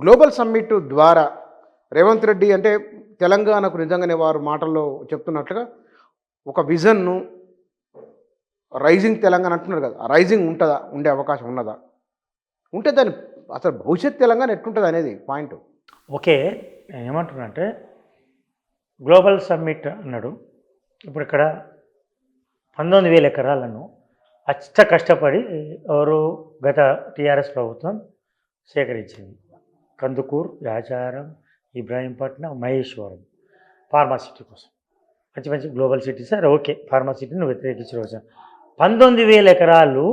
Global summit ద్వారా రేవంత్ రెడ్డి అంటే తెలంగాణకు నిజంగానే వారు మాటల్లో చెప్తున్నట్లుగా ఒక విజన్ను రైజింగ్ తెలంగాణ అంటున్నారు కదా, ఆ రైజింగ్ ఉంటుందా, ఉండే అవకాశం ఉన్నదా, ఉంటే దాని అసలు భవిష్యత్ తెలంగాణ ఎట్లుంటుంది అనేది పాయింట్. ఓకే, నేను ఏమంటున్నానంటే గ్లోబల్ సమ్మిట్ అన్నాడు. ఇప్పుడు ఇక్కడ 19,000 ఎకరాలను కష్టపడి ఎవరు గత టీఆర్ఎస్ ప్రభుత్వం సేకరించింది. కందుకూరు, యాచారం, ఇబ్రాహీంపట్నం, మహేశ్వరం ఫార్మాసిటీ కోసం మంచి మంచి గ్లోబల్ సిటీస్. సరే ఓకే, ఫార్మాసిటీని వ్యతిరేకించవచ్చు. 19,000 ఎకరాలు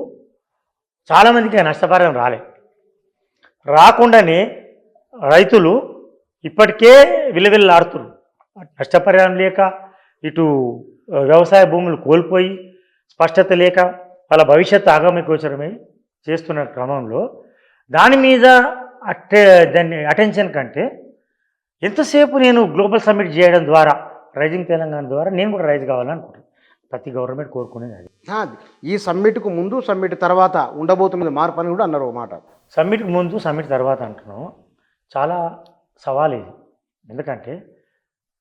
చాలామందికి నష్టపరిహారం రాకుండానే రైతులు ఇప్పటికే విలువెల్లాడుతున్నారు. నష్టపరిహారం లేక, ఇటు వ్యవసాయ భూములు కోల్పోయి, స్పష్టత లేక వాళ్ళ భవిష్యత్తు ఆగమగోచరమై చేస్తున్న క్రమంలో దాని మీద దాన్ని అటెన్షన్ కంటే ఎంతసేపు నేను గ్లోబల్ సమ్మిట్ చేయడం ద్వారా, రైజింగ్ తెలంగాణ ద్వారా నేను కూడా రైజ్ కావాలనుకుంటున్నాను. ప్రతి గవర్నమెంట్ కోరుకునేది అది. ఈ సమ్మిట్కు ముందు సమ్మిట్ తర్వాత ఉండబోతున్నది మార్పు అని కూడా అన్నారు ఒక మాట. సమ్మిట్కి ముందు సమ్మిట్ తర్వాత అంటున్నాం. చాలా సవాల్ ఇది. ఎందుకంటే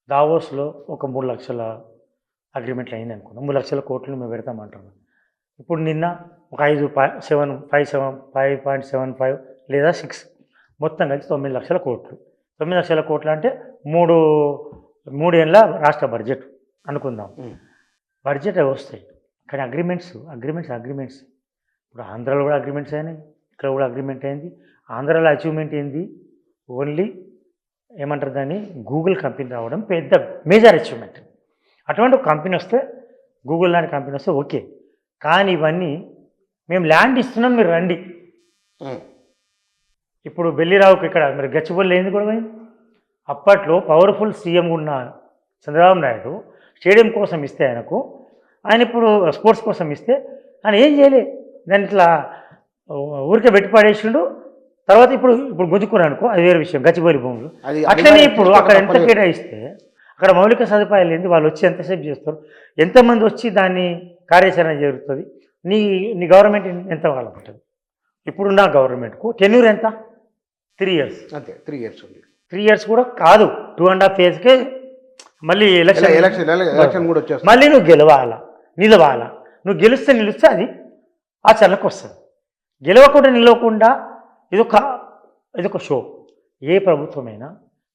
దావోస్లో ఒక 3 లక్షల అగ్రిమెంట్లు అయింది అనుకున్నాం. 3 లక్షల కోట్లు మేము పెడతామంటున్నాం. ఇప్పుడు నిన్న ఒక 5.75 లేదా 6 మొత్తం కలిసి 9 లక్షల కోట్లు. 9 లక్షల కోట్లు అంటే 3 ఏళ్ళ రాష్ట్ర బడ్జెట్ అనుకుందాం. బడ్జెట్ వస్తాయి, కానీ అగ్రిమెంట్స్. ఇప్పుడు ఆంధ్రాలో కూడా అగ్రిమెంట్స్ అయినాయి, ఇక్కడ కూడా అగ్రిమెంట్ అయింది. ఆంధ్రాలో అచీవ్మెంట్ ఏంది? ఓన్లీ ఏమంటారు దాన్ని, గూగుల్ కంపెనీ రావడం పెద్ద మేజర్ అచీవ్మెంట్. అటువంటి ఒక కంపెనీ వస్తే, గూగుల్ లాంటి కంపెనీ వస్తే ఓకే. కానీ ఇవన్నీ మేము ల్యాండ్ ఇస్తున్నాం, మీరు రండి. ఇప్పుడు బెల్లిరావుకి ఇక్కడ మరి గచ్చిబౌలి లేనిది కూడా పోయింది. అప్పట్లో పవర్ఫుల్ సీఎం ఉన్న చంద్రబాబు నాయుడు స్టేడియం కోసం ఇస్తే ఆయన ఇప్పుడు స్పోర్ట్స్ కోసం ఇస్తే ఆయన ఏం చేయలే, దాన్ని ఇట్లా ఊరికే పెట్టి పడేసిండు. తర్వాత ఇప్పుడు గుంజుకున్నాను అనుకో, అది వేరే విషయం, గచ్చిబౌలి భూములు. అట్లనే ఇప్పుడు అక్కడ ఎంత కేటాయిస్తే అక్కడ మౌలిక సదుపాయాలు ఏంది, వాళ్ళు వచ్చి ఎంతసేపు చేస్తారు, ఎంతమంది వచ్చి దాన్ని కార్యాచరణ జరుగుతుంది, నీ గవర్నమెంట్ ఎంత కావాలనుకుంటుంది. ఇప్పుడున్న గవర్నమెంట్కు టెన్యూర్ ఎంత? 3 ఇయర్స్. అంతే, 3 ఇయర్స్ ఉంది. 3 ఇయర్స్ కూడా కాదు, 2.5 ఇయర్స్కే మళ్ళీ ఎలక్షన్ కూడా వచ్చేస్తుంది. మళ్ళీ నువ్వు నిలవాలా. నువ్వు నిలిస్తే అది ఆచరణకు వస్తుంది. గెలవకుండా నిలవకుండా ఇదొక షో. ఏ ప్రభుత్వమైనా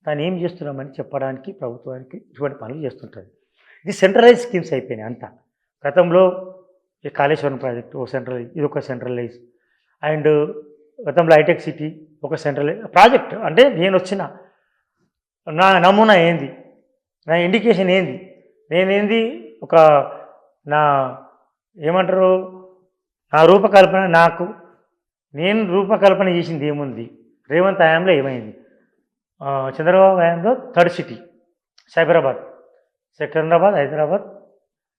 తాను ఏం చేస్తున్నామని చెప్పడానికి ప్రభుత్వానికి ఇటువంటి పనులు చేస్తుంటుంది. ఇది సెంట్రలైజ్ స్కీమ్స్ అయిపోయినాయి అంతా. గతంలో ఈ కాళేశ్వరం ప్రాజెక్టు ఒక సెంట్రలైజ్, ఇది ఒక సెంట్రలైజ్. అండ్ గతంలో హైటెక్ సిటీ ఒక సెంట్రలైజ్ ప్రాజెక్ట్. అంటే నేను వచ్చిన నా నమూనా ఏంది, నా ఇండికేషన్ ఏంది, నేనేంది, ఒక నా ఏమంటారు, నా రూపకల్పన, నేను రూపకల్పన చేసింది ఏముంది, రేవంత్ హయాంలో ఏమైంది, చంద్రబాబు హయాంలో 3rd city Cyberabad, Secunderabad, Hyderabad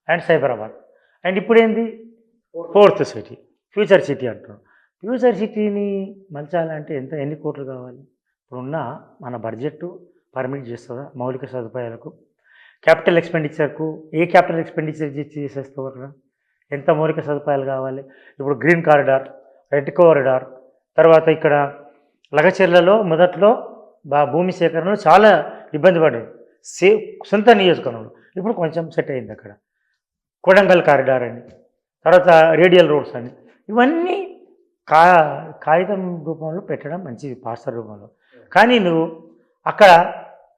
and Cyberabad. And ఇప్పుడు ఏంది 4th సిటీ, ఫ్యూచర్ సిటీ అంటున్నాం. ఫ్యూచర్ సిటీని మలచాలంటే ఎన్ని కోట్లు కావాలి? ఇప్పుడున్న మన బడ్జెట్ పర్మిట్ చేస్తుందా మౌలిక సదుపాయాలకు? క్యాపిటల్ ఎక్స్పెండిచర్కు ఏ క్యాపిటల్ ఎక్స్పెండిచర్ చేసేస్తావు? అక్కడ ఎంత మౌలిక సదుపాయాలు కావాలి? ఇప్పుడు గ్రీన్ కారిడార్, రెడ్ కారిడార్, తర్వాత ఇక్కడ లగచెర్లలో మొదట్లో భూమి సేకరణలో చాలా ఇబ్బంది పడ్డాడు సొంత నియోజకవర్గంలో. ఇప్పుడు కొంచెం సెట్ అయింది అక్కడ. కొడంగల్ కారిడార్ అని, తర్వాత రేడియల్ రోడ్స్ అని, ఇవన్నీ కాగితం రూపంలో పెట్టడం మంచిది, పాస్టర్ రూపంలో. కానీ నువ్వు అక్కడ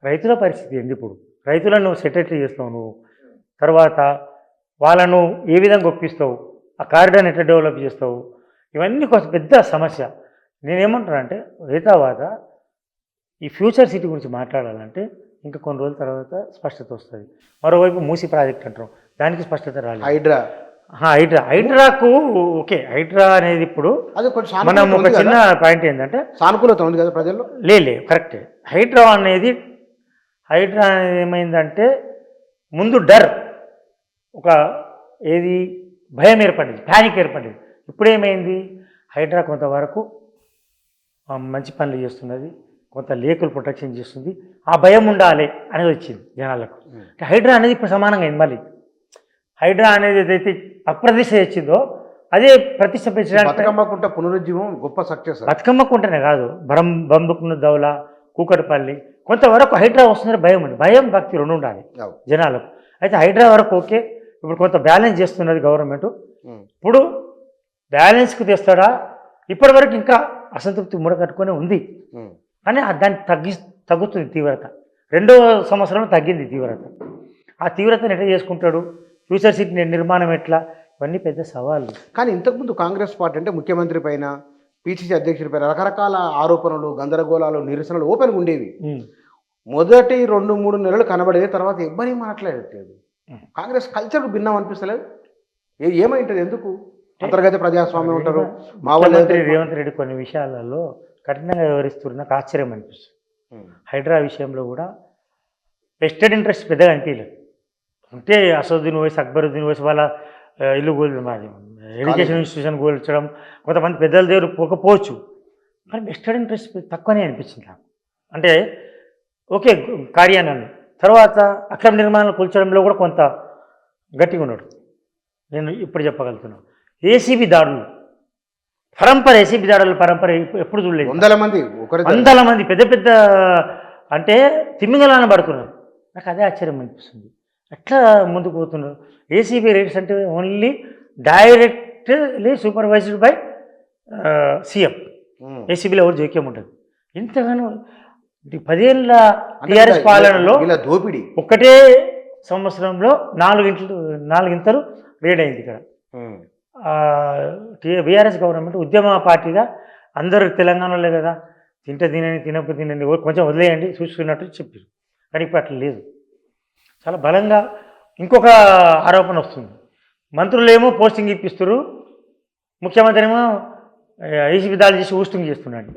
రైతుల పరిస్థితి ఏంది? ఇప్పుడు రైతులను నువ్వు సెటిల్ చేస్తావు, నువ్వు తర్వాత వాళ్ళను ఏ విధంగా ఒప్పిస్తావు, ఆ కారిడార్ని ఎట్లా డెవలప్ చేస్తావు, ఇవన్నీ కొంచెం పెద్ద సమస్య. నేనేమంటానంటే రైతావాత ఈ ఫ్యూచర్ సిటీ గురించి మాట్లాడాలంటే ఇంకా కొన్ని రోజుల తర్వాత స్పష్టత వస్తుంది. మరోవైపు మూసి ప్రాజెక్ట్ అంటాం, దానికి స్పష్టత రాలేదు. హైడ్రాకు ఓకే, హైడ్రా అనేది ఇప్పుడు మనం ఒక చిన్న పాయింట్ ఏంటంటే సానుకూలత ఉంది కదా ప్రజల్లో. కరెక్టే. హైడ్రా అనేది ఏమైందంటే ముందు భయం ఏర్పడింది, ప్యానిక్ ఏర్పడింది. ఇప్పుడేమైంది, హైడ్రా కొంతవరకు మంచి పనులు చేస్తున్నది, కొంత లేకులు ప్రొటెక్షన్ చేస్తుంది, ఆ భయం ఉండాలి అనేది వచ్చింది జనాలకు. హైడ్రా అనేది ఇప్పుడు సమానంగా అయింది. మళ్ళీ హైడ్రా అనేది ఏదైతే అప్రదిష్ట వచ్చిందో అదే ప్రతిష్ట పెంచడానికి బతుకమ్మకుంట పునరుజ్జీవం గొప్ప సక్సెస్. బతుకమ్మకుంటేనే కాదు, బంబుకున్న దౌల, కూకట్పల్లి, కొంతవరకు హైడ్రా వస్తుందని భయం ఉంది. భయం భక్తి రెండు ఉండాలి జనాలకు. అయితే హైడ్రా వరకు ఓకే, ఇప్పుడు కొంత బ్యాలెన్స్ చేస్తున్నది గవర్నమెంట్. ఇప్పుడు బ్యాలెన్స్కి తెస్తాడా? ఇప్పటి వరకు ఇంకా అసంతృప్తి ముడకట్టుకునే ఉంది, కానీ దాన్ని తగ్గుతుంది తీవ్రత. 2వ సంవత్సరంలో తగ్గింది తీవ్రత. ఆ తీవ్రతను ఎట్లా చేసుకుంటాడు? ఫ్యూచర్ సిటీ నిర్మాణం ఎట్లా? ఇవన్నీ పెద్ద సవాళ్ళు. కానీ ఇంతకుముందు కాంగ్రెస్ పార్టీ అంటే ముఖ్యమంత్రి పైన, పిసిసి అధ్యక్షుడి పైన రకరకాల ఆరోపణలు, గందరగోళాలు, నిరసనలు ఓపెన్గా ఉండేవి. మొదటి 2-3 నెలలు కనబడేది, తర్వాత ఇబ్బంది మాట్లాడలేదు. కాంగ్రెస్ కల్చర్ భిన్నం అనిపిస్తలేదు. ఏమైంటుంది? ఎందుకు? అంతర్గత ప్రజాస్వామ్యం ఉంటారు మా వాళ్ళు. రేవంత్ రెడ్డి కొన్ని విషయాలలో కఠినంగా వివరిస్తున్న నాకు ఆశ్చర్యం అనిపిస్తుంది. హైడ్రా విషయంలో కూడా వెస్టెడ్ ఇంట్రెస్ట్ పెద్దగా అనిపించలేదు. ఉంటే అసదుద్దీన్ ఓవైసీ, అక్బరుద్దీన్ ఓవైసీ వాళ్ళ ఇల్లు మాది ఎడ్యుకేషన్ ఇన్స్టిట్యూషన్ కూల్చడం, కొంతమంది పెద్దల దగ్గర పోకపోవచ్చు, కానీ వెస్టెడ్ ఇంట్రెస్ట్ తక్కువనే అనిపించింది నాకు. అంటే ఓకే కార్యాన్ని తర్వాత అక్రమ నిర్మాణాలు కూల్చడంలో కూడా కొంత గట్టిగా ఉన్నాడు. నేను ఇప్పుడు చెప్పగలుగుతున్నాను. ఏసీబీ దాడులు ఏసీబీ దాడుల పరంపర ఎప్పుడు చూడలేదు. వందల మంది పెద్ద పెద్ద అంటే తిమ్మింగలాన పడుతున్నారు. నాకు అదే ఆశ్చర్యం అనిపిస్తుంది. ఎట్లా ముందుకు పోతున్నారు? ఏసీబీ రేట్స్ అంటే only directly supervised by CM. ఏసీబీలో ఎవరు జోక్యం ఉంటుంది. ఇంతగానో 10 ఏళ్ళ టీఆర్ఎస్ పాలనలో దోపిడీ ఒకటే సంవత్సరంలో 4 ఇంతలు రేడ్ అయింది ఇక్కడ. బీఆర్ఎస్ గవర్నమెంట్ ఉద్యమ పార్టీగా అందరూ తెలంగాణలో కదా, తినని తినకపోతే తినండి, కొంచెం వదిలేయండి చూసుకున్నట్టు చెప్పారు. కానీ ఇప్పుడు అట్లా లేదు. చాలా బలంగా ఇంకొక ఆరోపణ వస్తుంది. మంత్రులేమో పోస్టింగ్ ఇప్పిస్తారు, ముఖ్యమంత్రి ఏమో ఏసీబీ దాడులు చేసి ఊస్టింగ్ చేస్తున్నాడు.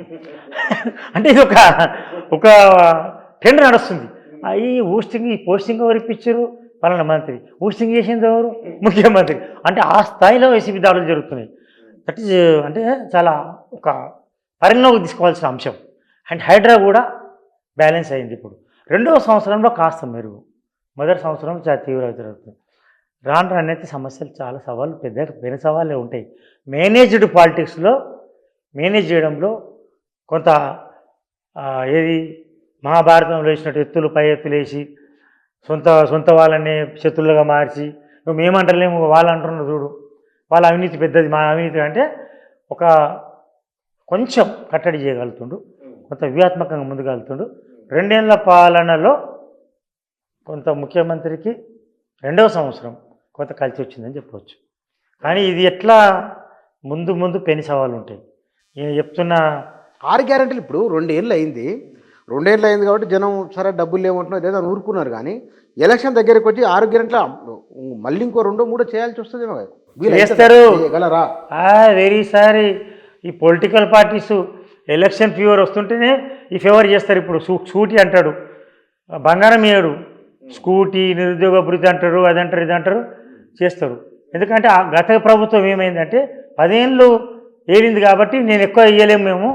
అంటే ఇది ఒక ట్రెండ్ నడుస్తుంది. ఈ పోస్టింగ్ ఎవరు ఇప్పించారు? పలానా మంత్రి. ఊస్టింగ్ చేసింది ఎవరు? ముఖ్యమంత్రి. అంటే ఆ స్థాయిలో ఏసీబీ దాడులు జరుగుతున్నాయి. దట్ ఈజ్ అంటే చాలా ఒక పరిగణలోకి తీసుకోవాల్సిన అంశం. అండ్ హైడ్రా కూడా బ్యాలెన్స్ అయింది. ఇప్పుడు 2వ సంవత్సరంలో కాస్త మెరుగు, మొదటి సంవత్సరం చాలా తీవ్రంగా జరుగుతుంది. రాను అనేది సమస్యలు చాలా సవాళ్ళు, పెద్ద సవాళ్ళే ఉంటాయి. మేనేజ్డ్ పాలిటిక్స్లో మేనేజ్ చేయడంలో కొంత ఏది మహాభారతంలో వేసినట్టు ఎత్తులు పై ఎత్తులు వేసి సొంత వాళ్ళని శత్రులుగా మార్చి, నువ్వు మేమంటలేము వాళ్ళు అంటున్నారు చూడు, వాళ్ళ అవినీతి పెద్దది, మా అవినీతి అంటే ఒక కొంచెం కట్టడి చేయగలుగుతుండు, కొంత వ్యూహాత్మకంగా ముందుకెళ్తుండు. 2 ఏళ్ల పాలనలో కొంత ముఖ్యమంత్రికి 2వ సంవత్సరం కొంత కలిసి వచ్చిందని చెప్పవచ్చు. కానీ ఇది ఎట్లా ముందు పెను సవాళ్ళు ఉంటాయి. నేను చెప్తున్న 6 గ్యారెంటీలు ఇప్పుడు 2 ఏళ్ళు అయింది. 2 ఏళ్ళు అయింది కాబట్టి జనం సరే డబ్బులు ఏమంటున్నారు ఏదో ఊరుకున్నారు. కానీ ఎలక్షన్ దగ్గరికి వచ్చి 6 గ్యారెంటీలు మళ్ళీ ఇంకో 2-3 చేయాల్సి వస్తుందేమో చేస్తారు. వెరీ సారీ ఈ పొలిటికల్ పార్టీస్ ఎలక్షన్ ఫీవర్ వస్తుంటేనే ఈ ఫేవర్ చేస్తారు. ఇప్పుడు స్కూటీ అంటాడు, బంగారం ఇయ్యడు, స్కూటీ నిరుద్యోగ అభివృద్ధి అంటారు, అదంటారు ఇదంటారు చేస్తారు. ఎందుకంటే ఆ గత ప్రభుత్వం ఏమైందంటే 10 ఏళ్ళు ఏలింది కాబట్టి నేను ఎక్కువ ఇయ్యలేము మేము,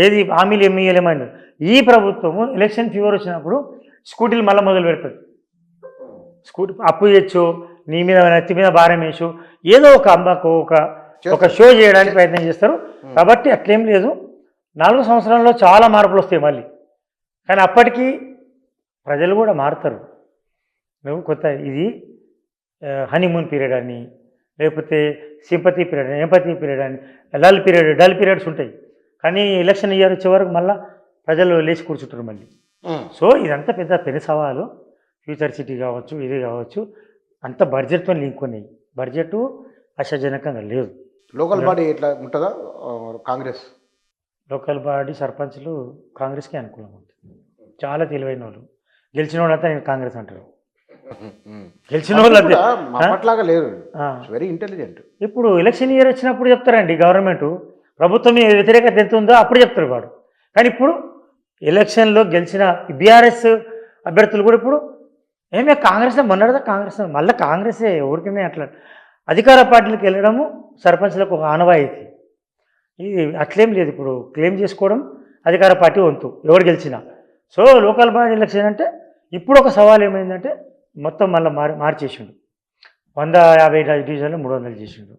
ఏది హామీలు ఏమి ఇయ్యలేమని. ఈ ప్రభుత్వము ఎలక్షన్ ఫీవర్ వచ్చినప్పుడు స్కూటీలు మళ్ళీ మొదలు పెడతాడు. స్కూటీ అప్పు చేయొచ్చు, నీ మీద నెత్తి మీద భారం వేసు, ఏదో ఒక అమ్మకు ఒక షో చేయడానికి ప్రయత్నం చేస్తారు. కాబట్టి అట్లేం లేదు. 4 సంవత్సరాల్లో చాలా మార్పులు వస్తాయి మళ్ళీ. కానీ అప్పటికి ప్రజలు కూడా మారుతారు. నువ్వు కొత్త ఇది హనీమూన్ పీరియడ్ అని, లేకపోతే సింపతి పీరియడ్ అని, ఎంపతి పీరియడ్ అని, డల్ పీరియడ్స్ ఉంటాయి. కానీ ఎలక్షన్ ఇయర్ వచ్చే వరకు మళ్ళీ ప్రజలు లేచి కూర్చుంటారు మళ్ళీ. సో ఇదంతా పెద్ద సవాలు. ఫ్యూచర్ సిటీ కావచ్చు, ఇది కావచ్చు, అంత బడ్జెట్తో లింక్ ఉన్నాయి. బడ్జెట్ ఆశాజనకంగా లేదు. లోకల్ బాడీ ఎట్లా ఉంటుందా? కాంగ్రెస్ లోకల్ బాడీ సర్పంచ్లు కాంగ్రెస్కే అనుకూలంగా ఉంటుంది. చాలా తెలివైన వాళ్ళు. గెలిచిన వాళ్ళంతా నేను కాంగ్రెస్ అంటారు. గెలిచిన వాళ్ళు అట్లాగా లేదు, వెరీ ఇంటెలిజెంట్. ఇప్పుడు ఎలక్షన్ ఇయర్ వచ్చినప్పుడు చెప్తారండి గవర్నమెంట్ ప్రభుత్వం వ్యతిరేకత ఎంత ఉందో అప్పుడు చెప్తారు వాడు. కానీ ఇప్పుడు ఎలక్షన్లో గెలిచిన బీఆర్ఎస్ అభ్యర్థులు కూడా ఇప్పుడు ఏమే కాంగ్రెస్లో మొన్నటిదా కాంగ్రెస్ మళ్ళీ కాంగ్రెసే ఊరికనే అట్లా అధికార పార్టీలకు వెళ్ళడము సర్పంచ్లకు ఒక ఆనవాయితీ. ఇది అట్లేం లేదు. ఇప్పుడు క్లెయిమ్ చేసుకోవడం అధికార పార్టీ వంతు ఎవరు గెలిచినా. సో లోకల్ బాడీ ఎలక్షన్ అంటే ఇప్పుడు ఒక సవాల్ ఏమైందంటే మొత్తం మళ్ళీ మార్చేసిండు. 150 డివిజన్లు 300 చేసిండు.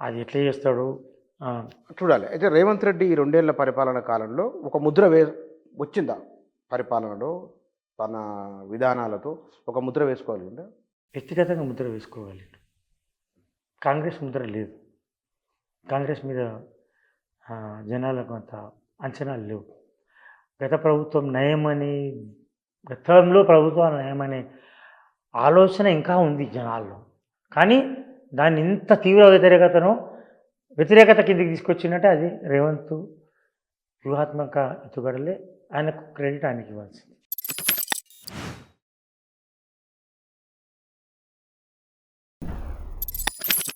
అది ఎట్లా చేస్తాడు చూడాలి. అయితే రేవంత్ రెడ్డి ఈ 2 ఏళ్ల పరిపాలన కాలంలో ఒక ముద్ర వచ్చిందా పరిపాలనలో తన విధానాలతో ఒక ముద్ర వేసుకోగలిగిందా? వ్యక్తిగతంగా ముద్ర వేసుకోగలిగాడు. కాంగ్రెస్ ముద్ర లేదు. కాంగ్రెస్ మీద జనాలకు అంత అంచనాలు లేవు. గత ప్రభుత్వం నయమని, గతంలో ప్రభుత్వం నయమనే ఆలోచన ఇంకా ఉంది జనాల్లో. కానీ దాన్ని ఇంత తీవ్ర వ్యతిరేకత కిందకి తీసుకొచ్చినట్టే అది రేవంత్ వ్యూహాత్మక ఎత్తుగడలే. ఆయనకు క్రెడిట్ ఆయనకి ఇవ్వాల్సింది.